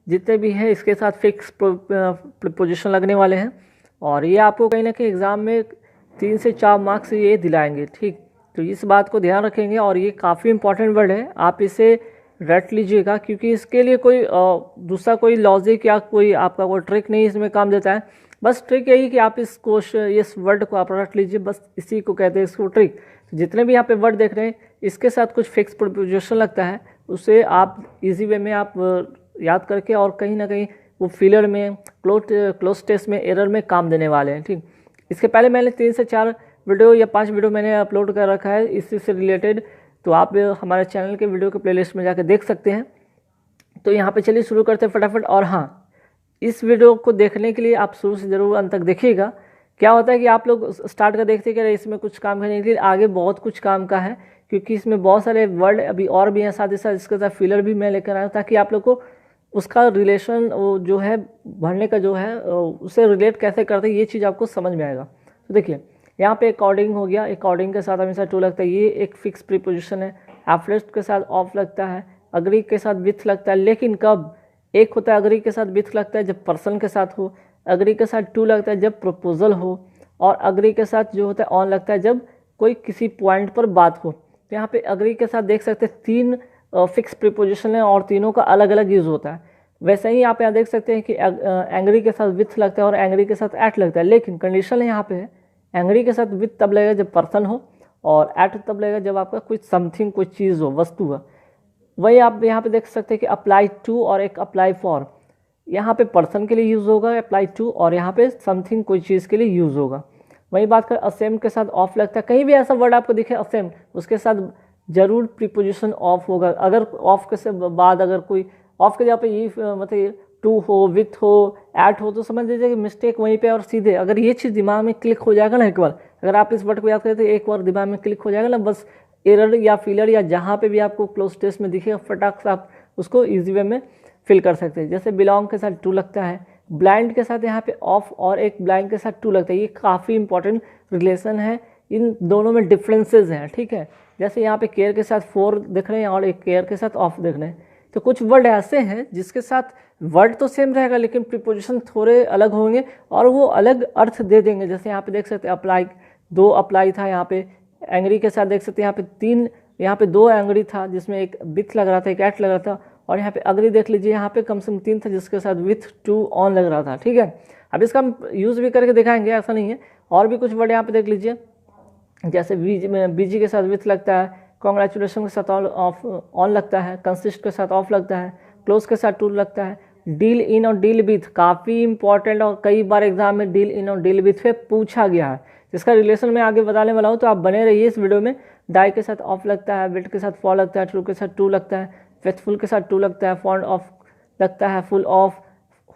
जितने भी हैं इसके साथ फिक्स प्रीपोजिशन लगने वाले हैं, और ये आपको कहीं ना कहीं एग्ज़ाम में 3 से 4 मार्क्स ये दिलाएंगे। ठीक, तो इस बात को ध्यान रखेंगे, और ये काफ़ी इंपॉर्टेंट वर्ड है, आप इसे रट लीजिएगा, क्योंकि इसके लिए कोई दूसरा कोई लॉजिक या कोई आपका कोई ट्रिक नहीं इसमें काम देता है। बस ट्रिक यही कि आप इस वर्ड को आप रट लीजिए, बस इसी को कहते हैं इसको ट्रिक। जितने भी यहाँ पे वर्ड देख रहे हैं इसके साथ कुछ फिक्स प्रीपोजिशन लगता है, उसे आप इजी वे में आप याद करके और कहीं ना कहीं वो फिलर में क्लोज टेस्ट में एरर में काम देने वाले हैं। ठीक, इसके पहले मैंने 3 से 4 वीडियो या 5 वीडियो मैंने अपलोड कर रखा है इसी से रिलेटेड, तो आप हमारे चैनल के वीडियो के प्लेलिस्ट में जाकर देख सकते हैं। तो यहाँ पे चलिए शुरू करते हैं फटाफट। और हाँ, इस वीडियो को देखने के लिए आप शुरू से ज़रूर अंत तक देखिएगा। क्या होता है कि आप लोग स्टार्ट का देखते हैं कि इसमें कुछ काम करने के लिए, आगे बहुत कुछ काम का है, क्योंकि इसमें बहुत सारे वर्ड अभी और भी हैं, साथ ही साथ इसके साथ फिलर भी मैं लेकर आया हूँ, ताकि आप लोग को उसका रिलेशन जो है भरने का जो है उससे रिलेट कैसे करते हैं ये चीज़ आपको समझ में आएगा। तो देखिए यहाँ पे अकॉर्डिंग हो गया, अकॉर्डिंग के साथ हमेशा टू लगता है, ये एक फिक्स प्रीपोजिशन है। एफलेस्ट के साथ ऑफ लगता है, अग्री के साथ विथ लगता है, लेकिन कब? एक होता है अग्री के साथ विथ लगता है जब पर्सन के साथ हो, अग्री के साथ टू लगता है जब प्रपोजल हो, और अग्री के साथ जो होता है ऑन लगता है जब कोई किसी पॉइंट पर बात हो। तो यहाँ पे अग्री के साथ देख सकते हैं 3 फिक्स प्रीपोजिशन है और तीनों का अलग अलग यूज़ होता है। वैसे ही आप यहाँ देख सकते हैं कि एंग्री के साथ विथ लगता है और एंग्री के साथ एट लगता है, लेकिन कंडीशन यहाँ पे है एंग्री के साथ विथ तब लगेगा जब पर्सन हो, और एट तब लगेगा जब आपका कुछ समथिंग कोई चीज़ हो, वस्तु हो। वही आप यहाँ पे देख सकते हैं कि अप्लाई टू और एक अप्लाई फॉर, यहाँ पे पर्सन के लिए यूज़ होगा अप्लाई टू, और यहाँ पे समथिंग कोई चीज़ के लिए यूज़ होगा। वही बात कर असेम के साथ ऑफ लगता है, कहीं भी ऐसा वर्ड आपको दिखे असेम, उसके साथ जरूर प्रीपोजिशन ऑफ होगा। अगर ऑफ के से बाद अगर कोई ऑफ के जगह पे ये मतलब टू हो, विथ हो, एट हो, तो समझ लीजिए कि मिस्टेक वहीं पे और सीधे। अगर ये चीज़ दिमाग में क्लिक हो जाएगा ना एक बार, अगर आप इस वर्ड को याद करें तो एक बार दिमाग में क्लिक हो जाएगा ना, बस एरर या फिलर या जहाँ पे भी आपको क्लोज टेस्ट में दिखेगा फटाक से आप उसको ईजी वे में फिल कर सकते हैं। जैसे बिलोंग के साथ टू लगता है, ब्लाइंड के साथ यहाँ पे ऑफ और एक ब्लाइंड के साथ टू लगता है। ये काफ़ी इंपॉर्टेंट रिलेशन है, इन दोनों में डिफरेंसेस हैं। ठीक है, जैसे यहाँ पे केयर के साथ 4 दिख रहे हैं और एक केयर के साथ ऑफ दिख रहे हैं। तो कुछ वर्ड ऐसे हैं जिसके साथ वर्ड तो सेम रहेगा लेकिन प्रीपोजिशन थोड़े अलग होंगे और वो अलग अर्थ दे देंगे। जैसे यहाँ पे देख सकते हैं अप्लाई, 2 अप्लाई था यहाँ पे। एंग्री के साथ देख सकते हैं यहाँ पे 2 एंग्री था जिसमें एक विथ लग रहा था, एक एट लग रहा था, और यहाँ पे अग्री देख लीजिए यहाँ पे कम से कम 3 था जिसके साथ विथ टू ऑन लग रहा था। ठीक है, अब इसका हम यूज़ भी करके दिखाएंगे, ऐसा नहीं है। और भी कुछ वर्ड यहाँ पे देख लीजिए, जैसे बीजी के साथ विथ लगता है, कॉन्ग्रेचुलेशन के साथ ऑन लगता है, कंसिस्ट के साथ ऑफ लगता है, क्लोज के साथ टू लगता है, डील इन और डील विथ काफ़ी इंपॉर्टेंट और कई बार एग्जाम में डील इन और डील विथ पे पूछा गया है, जिसका रिलेशन मैं आगे बताने वाला हूँ, तो आप बने रहिए इस वीडियो में। डाई के साथ ऑफ लगता है, विट के साथ फॉर लगता है, ट्रू के साथ टू लगता है, फेथफुल के साथ टू लगता है, फॉन्ड ऑफ लगता है, full of,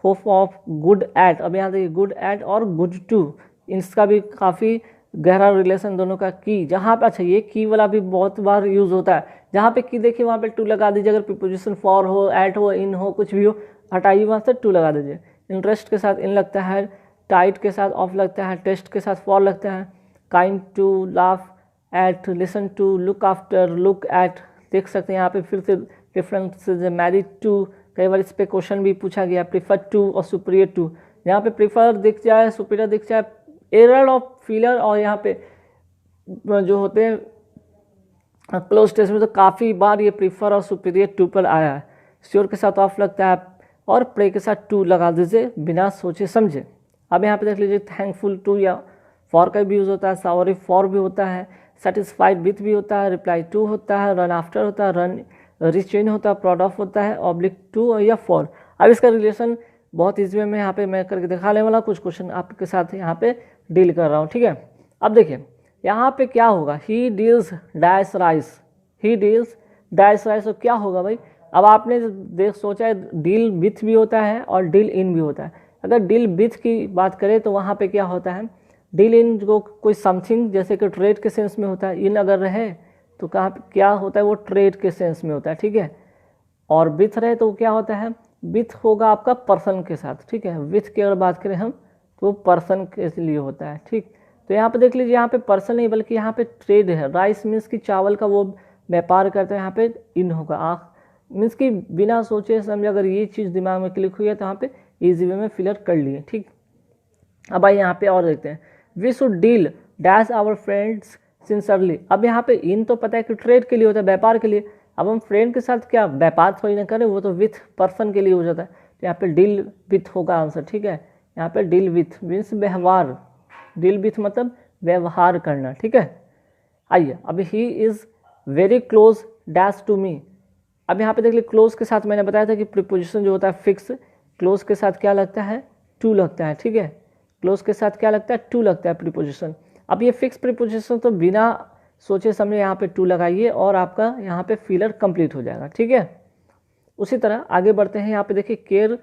hope of, good at. अब यहाँ देखिए गुड एट और गुड टू, इसका भी काफ़ी गहरा रिलेशन दोनों का। की जहाँ पे, अच्छा ये की वाला भी बहुत बार यूज़ होता है, जहाँ पे की देखिए वहाँ पे टू लगा दीजिए। अगर प्रीपोजिशन फॉर हो, एट हो, इन हो, कुछ भी हो, हटाइए वहाँ से टू लगा दीजिए। इंटरेस्ट के साथ इन लगता है, टाइट के साथ ऑफ लगता है, टेस्ट के साथ फॉर लगता है, kind to, laugh at, listen to, look after, look at. देख सकते हैं यहाँ पे फिर से डिफरेंसेज है। मैरिड टू, कई बार इस पर क्वेश्चन भी पूछा गया। प्रीफर टू और सुपीरियर टू, यहाँ पे प्रीफर दिख जाए, सुपीरियर दिख जाए, एरर ऑफ फिलर, और यहाँ पे जो होते हैं क्लोज टेस्ट में तो काफ़ी बार ये प्रीफर और सुपीरियर टू पर आया है। श्योर के साथ ऑफ लगता है और प्रे के साथ टू लगा दीजिए बिना सोचे समझे। अब यहाँ पे देख लीजिए थैंकफुल टू या फॉर का भी यूज़ होता है, सॉरी फॉर भी होता है, सेटिस्फाइड विथ भी होता है, रिप्लाई टू होता है, रन आफ्टर होता है, रन रिचेन होता है, प्राउड ऑफ होता है, ऑब्लिक टू या फॉर। अब इसका रिलेशन बहुत ईजी में यहाँ पे मैं करके दिखाने वाला, कुछ क्वेश्चन आपके साथ यहाँ पे डील कर रहा हूँ। ठीक है, अब देखिए यहाँ पे क्या होगा, he deals dash rice, he deals dash rice, तो क्या होगा भाई। अब आपने देख सोचा है डील विथ भी होता है और डील इन भी होता है। अगर डील विथ की बात करें तो वहाँ पे क्या होता है, डील इन जो कोई समथिंग जैसे कि ट्रेड के सेंस में होता है, इन अगर रहे तो कहाँ पे क्या होता है, वो ट्रेड के सेंस में होता है। ठीक है, और विथ रहे तो क्या होता है, विथ होगा आपका पर्सन के साथ। ठीक है, विथ की अगर बात करें हम तो पर्सन के लिए होता है। ठीक, तो यहाँ पे देख लीजिए यहाँ पे पर्सन नहीं बल्कि यहाँ पे ट्रेड है। राइस मीन्स कि चावल का वो व्यापार करते हैं, यहाँ पे इन होगा। मीन्स कि बिना सोचे समझे अगर ये चीज़ दिमाग में क्लिक हुई है तो यहाँ पे ईजी वे में फिलर कर लिए। ठीक, अब आइए यहाँ पे और देखते हैं। We should deal dash our friends sincerely. अब यहाँ पे इन तो पता है कि ट्रेड के लिए होता है, व्यापार के लिए। अब हम फ्रेंड के साथ क्या व्यापार थोड़ी ना करें, वो तो विथ पर्सन के लिए हो जाता है। तो यहाँ पे डील विथ होगा आंसर। ठीक है, यहाँ पे डील विथ मीन्स व्यवहार, डील विथ मतलब व्यवहार करना। ठीक है, आइए अब he is very close dash to me. अब यहाँ पे देख लीजिए क्लोज के साथ मैंने बताया था कि प्रीपोजिशन जो होता है फिक्स, क्लोज के साथ क्या लगता है, टू लगता है। ठीक है, क्लोज के साथ क्या लगता है, टू लगता है प्रीपोजिशन। अब ये फिक्स प्रीपोजिशन तो बिना सोचे समझे यहाँ पे टू लगाइए और आपका यहाँ पे फिलर कंप्लीट हो जाएगा। ठीक है, उसी तरह आगे बढ़ते हैं। यहाँ पे देखिए केयर,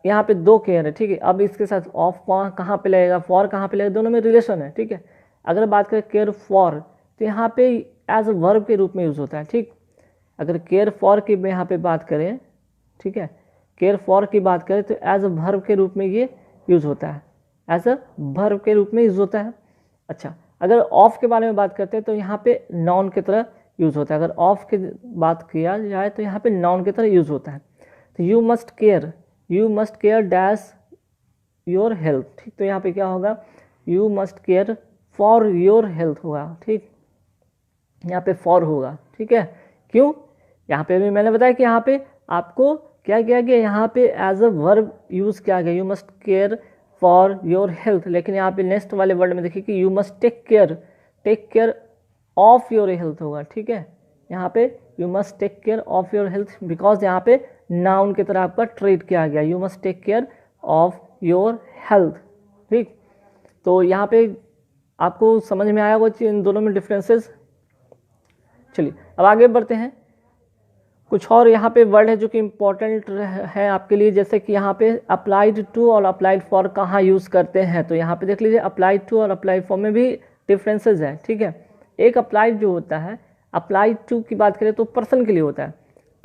यहाँ पे दो केयर है। ठीक है, अब इसके साथ ऑफ कहाँ पे लगेगा, फॉर कहाँ पे लगेगा, दोनों में रिलेशन है। ठीक है, अगर बात करें केयर फॉर तो यहाँ पे एज अ वर्ब के रूप में यूज़ होता है। ठीक, अगर केयर फॉर की यहाँ पे बात करें, ठीक है, केयर फॉर की बात करें तो एज अ वर्ब के रूप में ये यूज़ होता है, एज अ वर्ब के रूप में यूज़ होता है। अच्छा, अगर ऑफ के बारे में बात करते हैं तो यहाँ पे नाउन की तरह यूज़ होता है। अगर ऑफ की बात किया जाए तो यहाँ पे नाउन की तरह यूज़ होता है। तो you must care dash your health. ठीक, तो यहाँ पे क्या होगा, you must care for your health होगा। ठीक, यहाँ पे फॉर होगा। ठीक है, क्यों, यहाँ पे भी मैंने बताया कि यहाँ पे आपको क्या किया गया, यहाँ पे एज अ वर्ब यूज़ किया गया, you must care for your health. लेकिन यहाँ पे नेक्स्ट वाले वर्ड में देखिए कि you must take care of your health होगा। ठीक है, यहाँ पे you must take care of your health because यहाँ पे नाउन की तरह आपका ट्रीट किया गया, you must take care of your health. ठीक, तो यहाँ पे आपको समझ में आया वो इन दोनों में डिफरेंसेस। चलिए अब आगे बढ़ते हैं। कुछ और यहाँ पे वर्ड है जो कि इम्पोर्टेंट है आपके लिए, जैसे कि यहाँ पे अप्लाइड टू और अप्लाइड फॉर कहाँ यूज़ करते हैं। तो यहाँ पे देख लीजिए अप्लाइड टू और अप्लाइड फॉर में भी डिफरेंसेस है। ठीक है, एक अप्लाइड जो होता है, अप्लाइड टू की बात करें तो पर्सन के लिए होता है,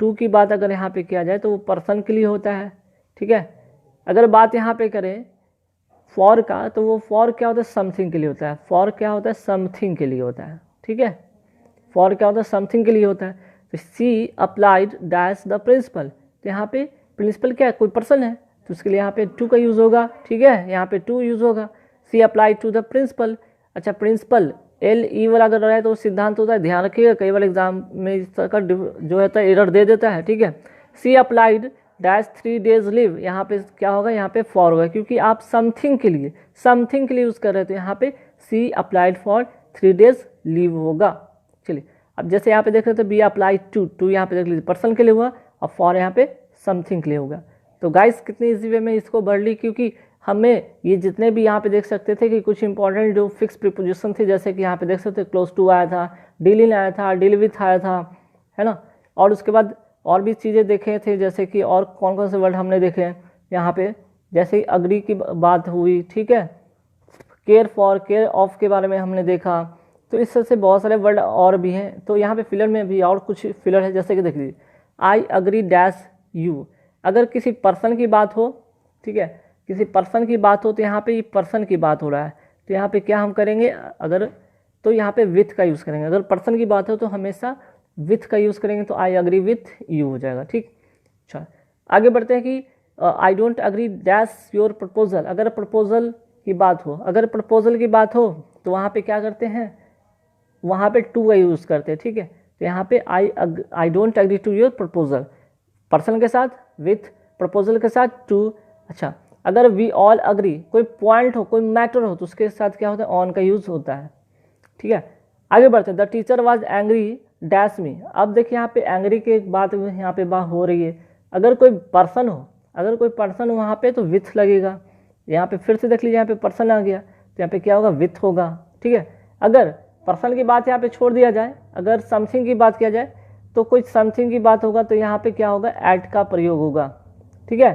टू की बात अगर यहाँ पे किया जाए तो वो पर्सन के लिए होता है। ठीक है, अगर बात यहाँ पे करें फॉर का तो वो फॉर क्या होता है, समथिंग के लिए होता है। फॉर क्या होता है, समथिंग के लिए होता है। ठीक है, फॉर क्या होता है, समथिंग के लिए होता है। तो see applied dash the principle, तो यहाँ पे प्रिंसिपल क्या है, कोई पर्सन है, तो उसके लिए यहाँ पे टू का यूज़ होगा। ठीक है, यहाँ पे टू यूज़ होगा। See applied to the principle. अच्छा, प्रिंसिपल एल ई वाला अगर रहा है तो सिद्धांत होता है, ध्यान रखिएगा, कई बार एग्जाम में इस तरह का जो है एरर दे देता है। ठीक है, she applied dash 3 days leave, यहाँ पे क्या होगा, यहाँ पे फॉर होगा क्योंकि आप समथिंग के लिए यूज़ कर रहे थे। यहाँ पे she applied for 3 days leave होगा। चलिए अब जैसे यहाँ पे देख रहे थे बी अप्लाइड टू यहाँ पे देख लीजिए पर्सन के लिए हुआ और फॉर यहाँ पे समथिंग के लिए होगा। तो गाइस कितने इजी वे में इसको बढ़ ली, क्योंकि हमें ये जितने भी यहाँ पे देख सकते थे कि कुछ इंपॉर्टेंट जो फिक्स प्रीपोजिशन थे, जैसे कि यहाँ पे देख सकते क्लोज टू आया था, डील इन आया था, डील विथ आया था, है ना। और उसके बाद और भी चीज़ें देखे थे, जैसे कि और कौन कौन से वर्ड हमने देखे हैं यहाँ पे, जैसे अग्री की बात हुई। ठीक है, केयर फॉर, केयर ऑफ के बारे में हमने देखा। तो इस तरह से बहुत सारे वर्ड और भी हैं। तो यहाँ पे फिलर में भी और कुछ फिलर है, जैसे कि देख लीजिए आई अग्री डैश यू। अगर किसी पर्सन की बात हो, ठीक है, किसी पर्सन की बात हो तो यहाँ पे ये पर्सन की बात हो रहा है, तो यहाँ पे क्या हम करेंगे, अगर तो यहाँ पे विथ का यूज़ करेंगे। अगर पर्सन की बात हो तो हमेशा विथ का यूज़ करेंगे, तो आई अग्री विथ यू हो जाएगा। ठीक, अच्छा आगे बढ़ते हैं कि I don't agree dash your proposal. अगर प्रपोजल की बात हो, तो वहाँ पे क्या करते हैं, वहाँ पे टू का यूज़ करते हैं। ठीक है, तो यहाँ पे I don't agree to your proposal, person के साथ विथ, प्रपोजल के साथ टू। अच्छा, अगर वी ऑल अग्री, कोई पॉइंट हो, कोई मैटर हो, तो उसके साथ क्या होता है, ऑन का यूज़ होता है। ठीक है, आगे बढ़ते हैं। The teacher was angry dash मी। अब देखिए यहाँ पे एंग्री की एक बात यहाँ पे बात हो रही है। अगर कोई पर्सन हो वहाँ पे तो विथ लगेगा। यहाँ पे फिर से देख लीजिए, यहाँ पे पर्सन आ गया तो यहाँ पे क्या होगा, विथ होगा। ठीक है, अगर पर्सन की बात यहाँ पे छोड़ दिया जाए, अगर समथिंग की बात किया जाए तो कोई समथिंग की बात होगा, तो यहाँ पे क्या होगा, एट का प्रयोग होगा। ठीक है,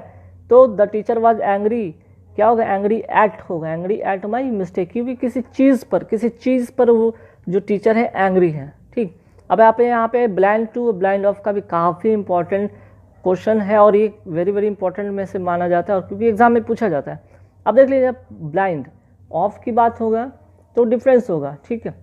तो द टीचर वाज एंग्री, क्या होगा, एंग्री एट होगा, एंग्री एट माई मिस्टेक, क्योंकि किसी चीज़ पर वो जो टीचर है एंग्री है। ठीक, अब यहाँ पे ब्लाइंड टू ब्लाइंड ऑफ का भी काफ़ी इंपॉर्टेंट क्वेश्चन है, और ये वेरी वेरी इंपॉर्टेंट में से माना जाता है, और क्योंकि एग्जाम में पूछा जाता है। अब देख लीजिए, ब्लाइंड ऑफ की बात होगा तो डिफरेंस होगा। ठीक है,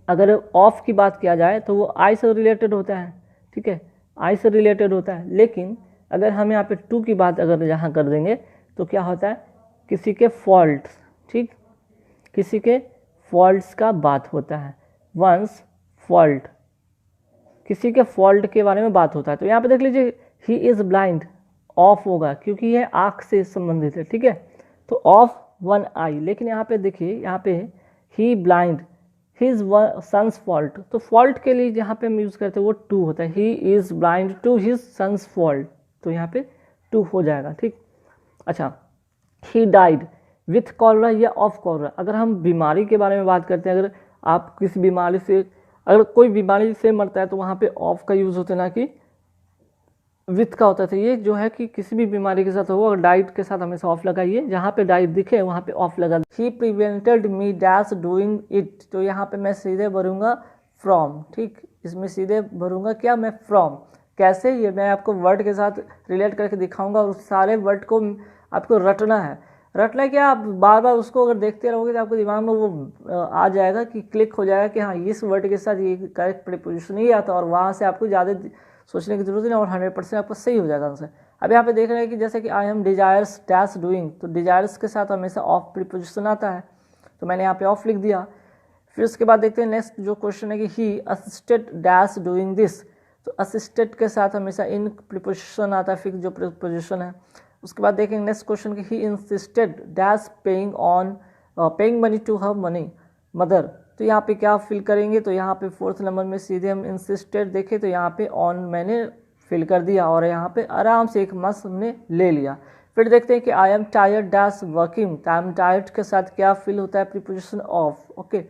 अगर ऑफ की बात किया जाए तो वो आई से रिलेटेड होता है। ठीक है, आई से रिलेटेड होता है। लेकिन अगर हम यहाँ पे टू की बात अगर यहाँ कर देंगे तो क्या होता है, किसी के फॉल्ट्स, ठीक, किसी के फॉल्ट्स का बात होता है। वंस फॉल्ट, किसी के फॉल्ट के बारे में बात होता है। तो यहाँ पे देख लीजिए ही इज़ ब्लाइंड, ऑफ होगा क्योंकि यह आँख से संबंधित है, ठीक है, तो ऑफ वन आई। लेकिन यहाँ पे देखिए, यहाँ पे ही ब्लाइंड हिज सन्स फॉल्ट, तो फॉल्ट के लिए जहाँ पे हम यूज़ करते हैं वो टू होता है। He is blind to his son's fault, तो यहाँ पे टू हो जाएगा, ठीक। अच्छा, ही डाइड विथ कॉलरा या ऑफ कॉलरा। अगर हम बीमारी के बारे में बात करते हैं, अगर आप किसी बीमारी से, अगर कोई बीमारी से मरता है तो वहाँ पे ऑफ का यूज़ होता है, ना कि विथ का होता था। ये जो है कि किसी भी बीमारी के साथ हो, अगर डाइट के साथ हमेशा ऑफ लगाइए, जहाँ पे डाइट दिखे वहाँ पे ऑफ लगा। He prevented me dash doing it, तो यहाँ पे मैं सीधे भरूंगा फ्रॉम, ठीक, इसमें सीधे भरूंगा क्या, मैं फ्रॉम। कैसे, ये मैं आपको वर्ड के साथ रिलेट करके दिखाऊंगा, और उस सारे वर्ड को आपको रटना है। रटना क्या, आप बार बार उसको अगर देखते रहोगे तो आपको दिमाग में वो आ जाएगा कि क्लिक हो जाएगा कि हाँ इस वर्ड के साथ ये करेक्ट प्रीपोजिशन ही आता, और वहाँ से आपको ज़्यादा सोचने की जरूरत नहीं, और 100% आपको सही हो जाएगा आंसर। अब यहाँ पे देख रहे हैं कि जैसे कि I am desires dash doing, तो डिजायर्स के साथ हमेशा ऑफ प्रीपोजिशन आता है, तो मैंने यहाँ पे ऑफ लिख दिया। फिर उसके बाद देखते हैं नेक्स्ट जो क्वेश्चन है कि ही असिस्टेड डैश डूइंग दिस, तो असिस्टेड के साथ हमेशा इन प्रीपोजिशन आता है, फिक्स जो प्रीपोजिशन है। उसके बाद देखेंगे नेक्स्ट क्वेश्चन कि he insisted dash paying money to her mother, तो यहाँ पे क्या फिल करेंगे, तो यहाँ पे फोर्थ नंबर में सीधे हम इंसिस्टेड देखें तो यहाँ पे ऑन मैंने फिल कर दिया, और यहाँ पे आराम से एक मस्त हमने ले लिया। फिर देखते हैं कि I am tired dash working, I am tired के साथ क्या फिल होता है, प्रीपोजिशन ऑफ, ओके,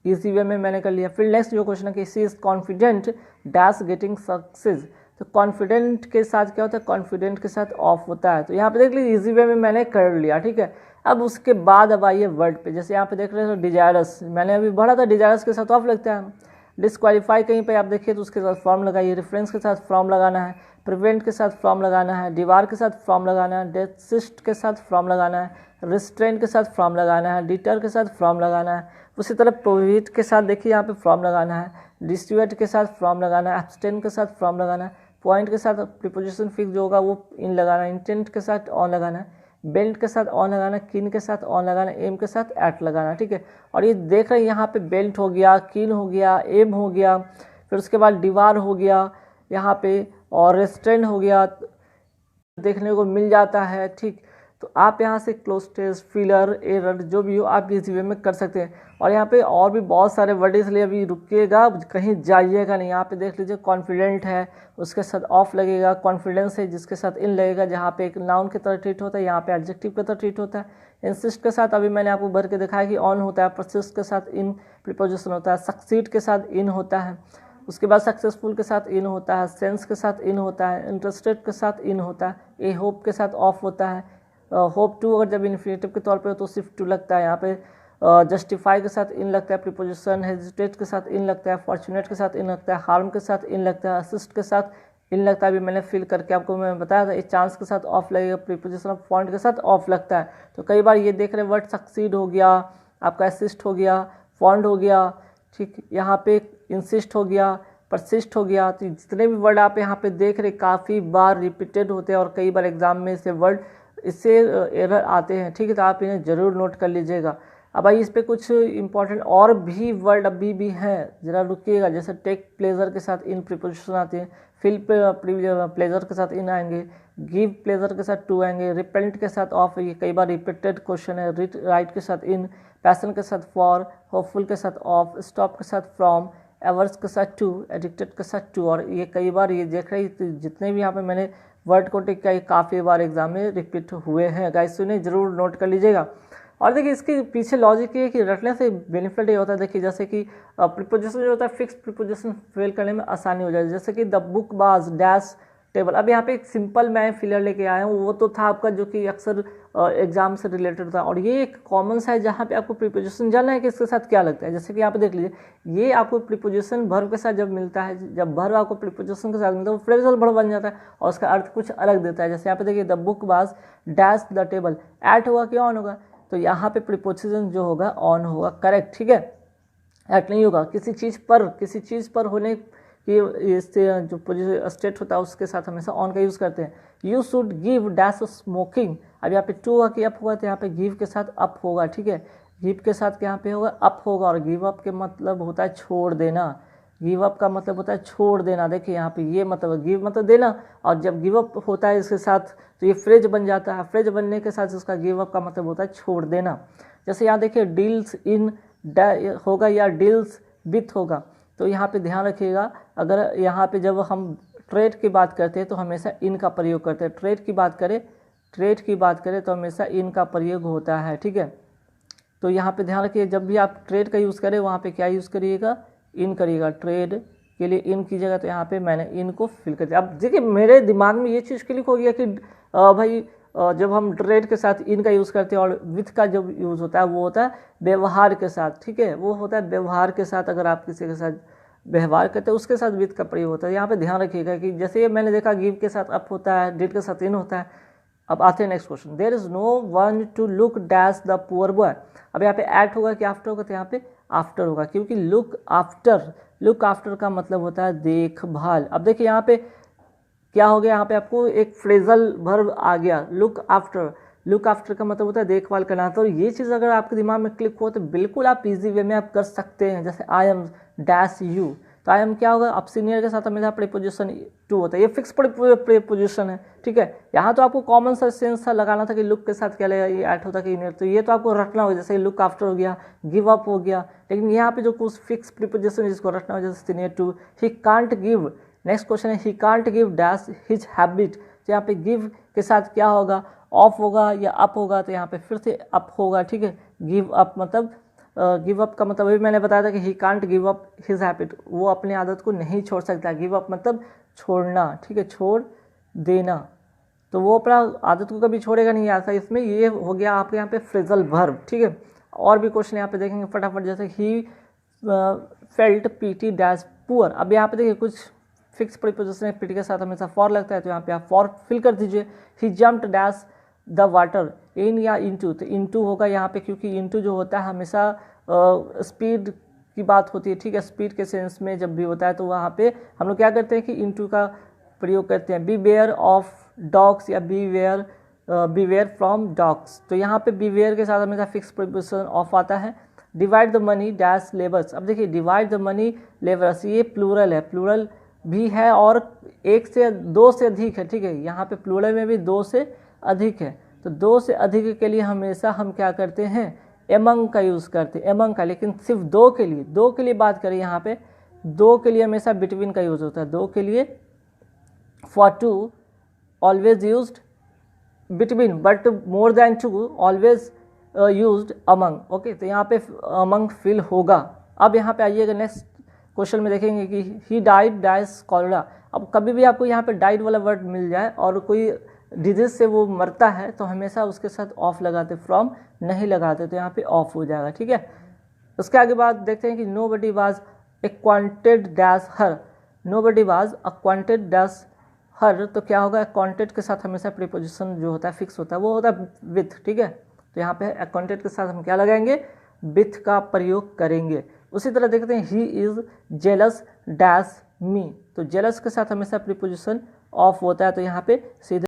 इसी वे में मैंने कर लिया। फिर नेक्स्ट जो क्वेश्चन है कि she is confident dash getting success, तो कॉन्फिडेंट के साथ क्या होता है, कॉन्फिडेंट के साथ ऑफ होता है, तो यहाँ पे देख लीजिए इजी वे में मैंने कर लिया, ठीक है। अब उसके बाद अब आइए वर्ड पे, जैसे यहाँ पे देख रहे हो डिजायरस, मैंने अभी बढ़ा था, डिजायरस के साथ ऑफ लगता है। डिस्क्वालीफाई कहीं पे आप देखिए तो उसके साथ फॉर्म लगाइए, रेफरेंस के साथ फॉर्म लगाना है, प्रिवेंट के साथ फॉर्म लगाना है, दीवार के साथ फॉर्म लगाना है, डेसिस्ट के साथ फॉर्म लगाना है, रिस्ट्रेंट के साथ फॉर्म लगाना है, डिटर के साथ फॉर्म लगाना है। उसी तरह प्रोहिबिट के साथ देखिए यहाँ पे फॉर्म लगाना है, डिस्ट्रीब्यूट के साथ फॉर्म लगाना है, एब्सटेन के साथ फॉर्म लगाना है, पॉइंट के साथ प्रीपोजिशन फिक्स जो होगा वो इन लगाना है, इंटेंट के साथ ऑन लगाना है, बेल्ट के साथ ऑन लगाना, किन के साथ ऑन लगाना, एम के साथ एट लगाना, ठीक है। और ये देख रहे हैं यहाँ पे बेल्ट हो गया, किन हो गया, एम हो गया, फिर उसके बाद दीवार हो गया यहाँ पे, और रेस्ट्रेंट हो गया, देखने को मिल जाता है, ठीक। तो आप यहाँ से क्लोस्टेज, फिलर, एरर जो भी हो आप इसी वे में कर सकते हैं। और यहाँ पे और भी बहुत सारे वर्ड, इसलिए अभी रुकिएगा, कहीं जाइएगा नहीं। यहाँ पे देख लीजिए कॉन्फिडेंट है, उसके साथ ऑफ लगेगा, कॉन्फिडेंस है जिसके साथ इन लगेगा, जहाँ पे एक नाउन की तरह ट्रीट होता है, यहाँ पे एडजेक्टिव की तरह ट्रीट होता है। इंसिस्ट के साथ अभी मैंने आपको भर के दिखाया कि ऑन होता है, परसिस्ट के साथ इन प्रीपोजिशन होता है, सक्सीड के साथ इन होता है, उसके बाद सक्सेसफुल के साथ इन होता है, सेंस के साथ इन होता है, इंटरेस्टेड के साथ इन होता है, ए होप के साथ ऑफ होता है, होप टू अगर जब इन्फिनेटिव के तौर पे हो तो सिर्फ टू लगता है। यहाँ पे जस्टिफाई के साथ इन लगता है प्रीपोजिशन, हेजिटेट के साथ इन लगता है, फॉर्चुनेट के साथ इन लगता है, हार्म के साथ इन लगता है, असिस्ट के साथ इन लगता है। अभी मैंने फिल करके आपको मैं बताया था, एक चांस के साथ ऑफ लगेगा, प्रीपोजिशन ऑफ पॉइंट के साथ ऑफ लगता है। तो कई बार ये देख रहे वर्ड सक्सीड हो गया, आपका असिस्ट हो गया, फॉन्ड हो गया, ठीक, यहाँ पे इंसिस्ट हो गया, परसिस्ट हो गया। तो जितने भी वर्ड आप यहाँ पे देख रहे काफ़ी बार रिपीटेड होते हैं, और कई बार एग्जाम में से वर्ड इससे एरर आते हैं, ठीक है। तो आप इन्हें ज़रूर नोट कर लीजिएगा। अब भाई इस पर कुछ इंपॉर्टेंट और भी वर्ड अभी भी हैं, ज़रा रुकिएगा। जैसे टेक प्लेजर के साथ इन प्रीपोजिशन आते हैं, फील प्लेजर के साथ इन आएंगे, गिव प्लेजर के साथ टू आएंगे, रिपेंट के साथ ऑफ, ये कई बार रिपीटेड क्वेश्चन है, राइट के साथ इन, पैसन के साथ फॉर, होपफुल के साथ ऑफ, स्टॉप के साथ फ्रॉम, एवर्स के साथ टू, एडिक्टेड के साथ टू। और ये कई बार ये देख रहे हैं जितने भी यहाँ पे मैंने वर्ड को टिक किया, काफ़ी बार एग्जाम में रिपीट हुए हैं गाइस, तो इन्हें जरूर नोट कर लीजिएगा। और देखिए इसके पीछे लॉजिक ये है कि रटने से बेनिफिट ये होता है, देखिए जैसे कि प्रीपोजिशन जो होता है फिक्स प्रीपोजिशन फेल करने में आसानी हो जाए, जैसे कि द बुक बाज डैश टेबल। अब यहाँ पे एक सिंपल मैं फिलर लेके आया हूँ, वो तो था आपका जो कि अक्सर एग्जाम से रिलेटेड था, और ये एक कॉमन सा है जहाँ पे आपको प्रीपोजिशन जानना है कि इसके साथ क्या लगता है। जैसे कि यहाँ पे देख लीजिए, ये आपको प्रीपोजिशन वर्ब के साथ जब मिलता है, जब वर्ब आपको प्रीपोजिशन के साथ मिलता है वो फ्रेजल वर्ब बन जाता है और उसका अर्थ कुछ अलग देता है। जैसे यहाँ पे देखिए द बुक बाज डैश द टेबल, एट होगा कि ऑन होगा, तो यहाँ पे प्रीपोजिशन जो होगा ऑन होगा, करेक्ट, ठीक है। एट नहीं होगा, किसी चीज़ पर होने कि इससे जो स्टेट होता है उसके साथ हमेशा ऑन का यूज़ करते हैं। You should give dash smoking, अब यहाँ पे टू हुआ कि अप होगा, तो यहाँ पे गिव के साथ अप होगा, ठीक है, गिव के साथ यहाँ पे होगा अप होगा, और गिव अप के मतलब होता है छोड़ देना, गिव अप का मतलब होता है छोड़ देना। देखिए यहाँ पे ये मतलब गिव मतलब देना, और जब गिव अप होता है इसके साथ तो ये फ्रेज बन जाता है, फ्रेज बनने के साथ इसका गिव अप का मतलब होता है छोड़ देना। जैसे यहाँ देखिए डील्स इन होगा या डील्स विथ होगा, तो यहाँ पे ध्यान रखिएगा, अगर यहाँ पे जब हम ट्रेड की बात करते हैं तो हमेशा इन का प्रयोग करते हैं, ट्रेड की बात करें तो हमेशा इन का प्रयोग होता है, ठीक है। तो यहाँ पे ध्यान रखिए, जब भी आप ट्रेड का यूज़ करें वहाँ पे क्या यूज़ करिएगा, इन करिएगा, ट्रेड के लिए इन कीजिएगा, तो यहाँ पे मैंने इन को फिल कर दिया। अब देखिए मेरे दिमाग में ये चीज़ क्लिक हो गया कि भाई जब हम ट्रेड के साथ इन का यूज़ करते हैं और विथ का जब यूज़ होता है वो होता है व्यवहार के साथ, ठीक है, वो होता है व्यवहार के साथ, अगर आप किसी के साथ व्यवहार करते हैं उसके साथ विथ का प्रयोग होता है। यहाँ पे ध्यान रखिएगा कि जैसे मैंने देखा गिव के साथ अप होता है, डिड के साथ इन होता है। अब आते हैं next question, there is no one to look dash the poor boy, अब यहाँ पे एट होगा कि आफ्टर होगा, तो यहाँ पे आफ्टर होगा, क्योंकि लुक आफ्टर का मतलब होता है देखभाल। अब देखिए यहाँ पे क्या हो गया, यहाँ पे आपको एक फ्रेजल वर्ब आ गया, लुक आफ्टर का मतलब होता है देखभाल करना। तो ये चीज़ अगर आपके दिमाग में क्लिक हो तो बिल्कुल आप इजी वे में आप कर सकते हैं। जैसे आई एम डैश यू, तो आई एम क्या होगा, अब सीनियर के साथ हमेशा प्रीपोजिशन टू होता है, ये फिक्स प्रीपोजिशन है, ठीक है। यहाँ तो आपको कॉमन सेंस था लगाना था कि लुक के साथ क्या लगेगा, ये एट होता कि नियर, तो ये तो आपको रखना होगा, जैसे लुक आफ्टर हो गया, गिव अप हो गया। लेकिन यहाँ पे जो कुछ फिक्स प्रीपोजिशन जिसको रखना हो, जैसे senior to, he can't give, next question है he can't give dash his habit, तो यहाँ पे गिव के साथ क्या होगा, ऑफ होगा या अप होगा, तो यहाँ पे फिर से अप होगा, ठीक है। गिव अप मतलब गिव अप का मतलब अभी मैंने बताया था कि ही can't give up his habit, वो अपनी आदत को नहीं छोड़ सकता। गिव अप मतलब छोड़ना, ठीक है, छोड़ देना, तो वो अपना आदत को कभी छोड़ेगा नहीं। ऐसा इसमें ये हो गया आपके यहाँ पे फ्रेजल वर्ब, ठीक है। और भी क्वेश्चन यहाँ पे देखेंगे फटाफट, जैसे he felt PT dash poor, अब यहाँ पे देखिए कुछ फिक्स प्रीपोजिशन है, पीटी के साथ हमेशा फॉर लगता है, तो यहाँ पे आप फॉर फिल कर दीजिए। He jumped dash the water in या इनटू, तो इनटू होगा यहाँ पे, क्योंकि इनटू जो होता है हमेशा स्पीड की बात होती है, ठीक है। स्पीड के सेंस में जब भी होता है तो वहाँ पे हम लोग क्या करते हैं कि इनटू का प्रयोग करते हैं। बी वेयर ऑफ डॉग्स या बी वेयर फ्रॉम डॉग्स, तो यहाँ पे बी वेयर के साथ हमेशा फिक्स प्रीपोजिशन ऑफ आता है। Divide the money dash labours, अब देखिए डिवाइड द मनी लेबर्स, ये प्लूरल है, प्लूरल भी है और एक से दो से अधिक है, ठीक है। यहाँ पे प्लूरल में भी दो से अधिक है, तो दो से अधिक के लिए हमेशा हम क्या करते हैं, एमंग का यूज़ करते हैं, एमंग का। लेकिन सिर्फ दो के लिए बात करें, यहाँ पे दो के लिए हमेशा बिटवीन का यूज़ होता है, दो के लिए for two always used between, but more than two always used among, okay. तो यहाँ पे अमंग फिल होगा। अब यहाँ पे आइएगा नेक्स्ट क्वेश्चन में देखेंगे कि ही डाइड डैश कॉलरा, अब कभी भी आपको यहाँ पे डाइड वाला वर्ड मिल जाए और कोई डिजीज से वो मरता है तो हमेशा उसके साथ ऑफ लगाते, फ्रॉम नहीं लगाते, तो यहाँ पे ऑफ हो जाएगा, ठीक है। उसके आगे बात देखते हैं कि nobody was acquainted dash her, nobody was acquainted dash her, तो क्या होगा, एक्वांटेड के साथ हमेशा प्रीपोजिशन जो होता है फिक्स होता है, वो होता है विथ, ठीक है। तो यहाँ पे एक्वांटेड के साथ हम क्या लगाएंगे, विथ का प्रयोग करेंगे। उसी तरह देखते हैं ही इज जेलस डैश मी, तो जेलस के साथ हमेशा प्रीपोजिशन ऑफ होता है, तो यहाँ पे सीधे